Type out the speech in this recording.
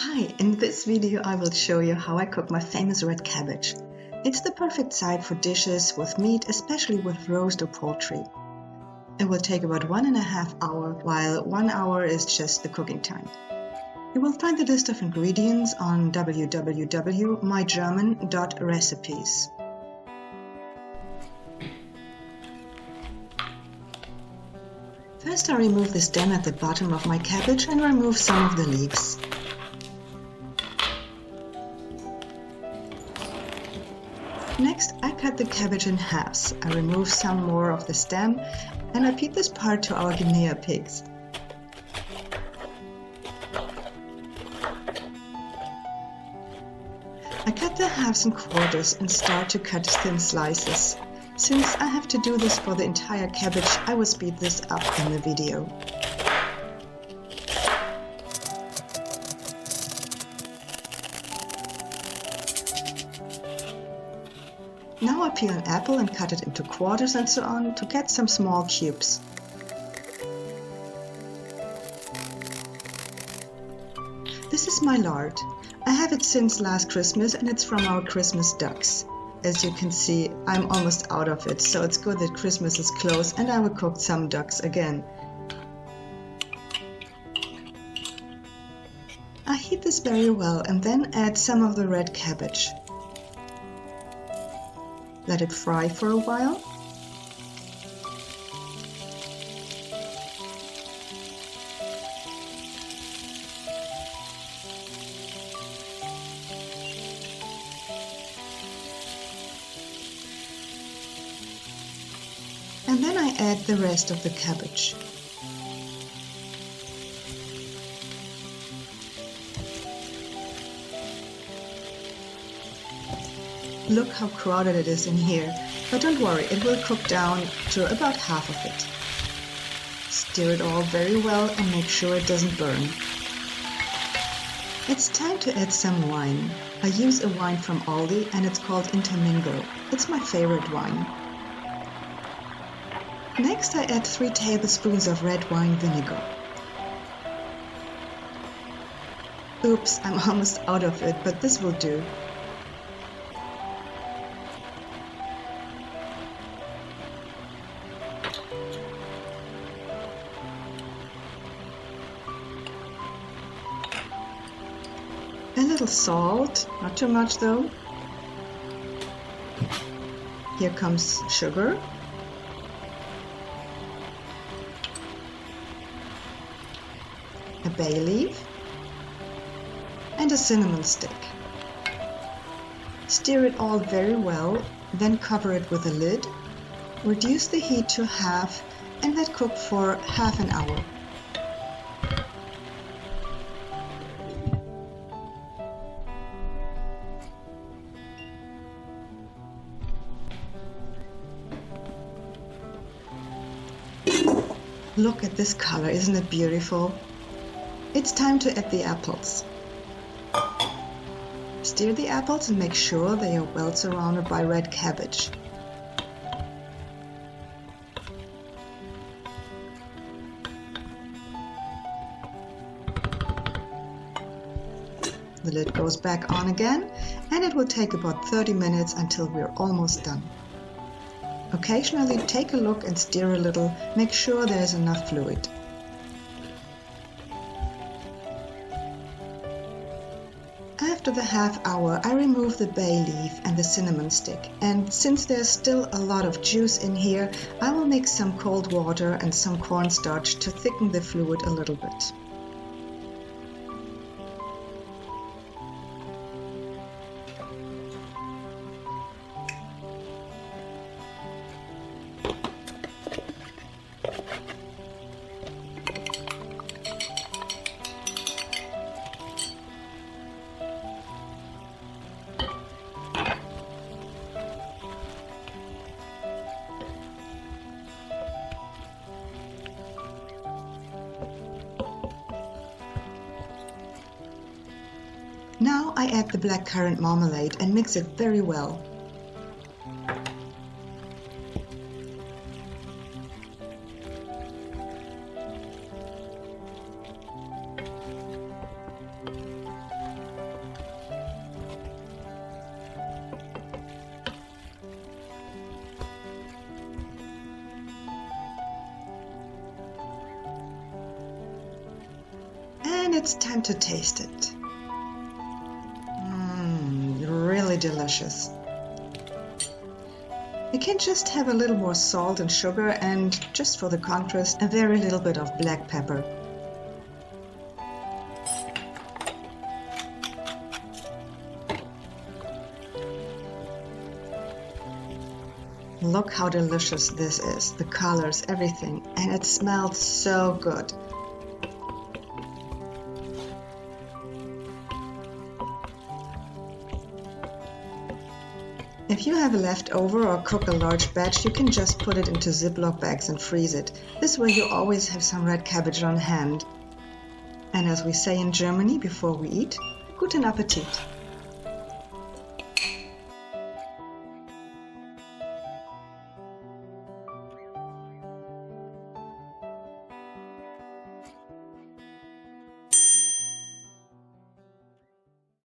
Hi, in this video I will show you how I cook my famous red cabbage. It's the perfect side for dishes with meat, especially with roast or poultry. It will take about 1.5 hours, while 1 hour is just the cooking time. You will find the list of ingredients on www.MyGerman.Recipes. First I remove the stem at the bottom of my cabbage and remove some of the leaves. Next, I cut the cabbage in halves. I remove some more of the stem and I feed this part to our guinea pigs. I cut the halves in quarters and start to cut thin slices. Since I have to do this for the entire cabbage, I will speed this up in the video. Now I peel an apple and cut it into quarters and so on to get some small cubes. This is my lard. I have it since last Christmas and it's from our Christmas ducks. As you can see, I'm almost out of it, so it's good that Christmas is close and I will cook some ducks again. I heat this very well and then add some of the red cabbage. Let it fry for a while. And then I add the rest of the cabbage. Look how crowded it is in here, but don't worry, it will cook down to about half of it. Stir it all very well and make sure it doesn't burn. It's time to add some wine. I use a wine from Aldi and it's called Intermingo. It's my favorite wine. Next I add 3 tablespoons of red wine vinegar. Oops, I'm almost out of it, but this will do. A little salt, not too much though. Here comes sugar. A bay leaf. And a cinnamon stick. Stir it all very well, then cover it with a lid. Reduce the heat to half and let cook for half an hour. Look at this color, isn't it beautiful? It's time to add the apples. Stir the apples and make sure they are well surrounded by red cabbage. The lid goes back on again and it will take about 30 minutes until we're almost done. Occasionally take a look and stir a little, make sure there's enough fluid. After the half hour, I remove the bay leaf and the cinnamon stick, and since there's still a lot of juice in here, I will mix some cold water and some cornstarch to thicken the fluid a little bit. Now I add the blackcurrant marmalade and mix it very well. it's time to taste it. Really delicious. You can just have a little more salt and sugar and, just for the contrast, a very little bit of black pepper. Look how delicious this is, the colors, everything, and it smells so good. If you have a leftover or cook a large batch, you can just put it into Ziploc bags and freeze it. This way you always have some red cabbage on hand. And as we say in Germany before we eat, guten Appetit!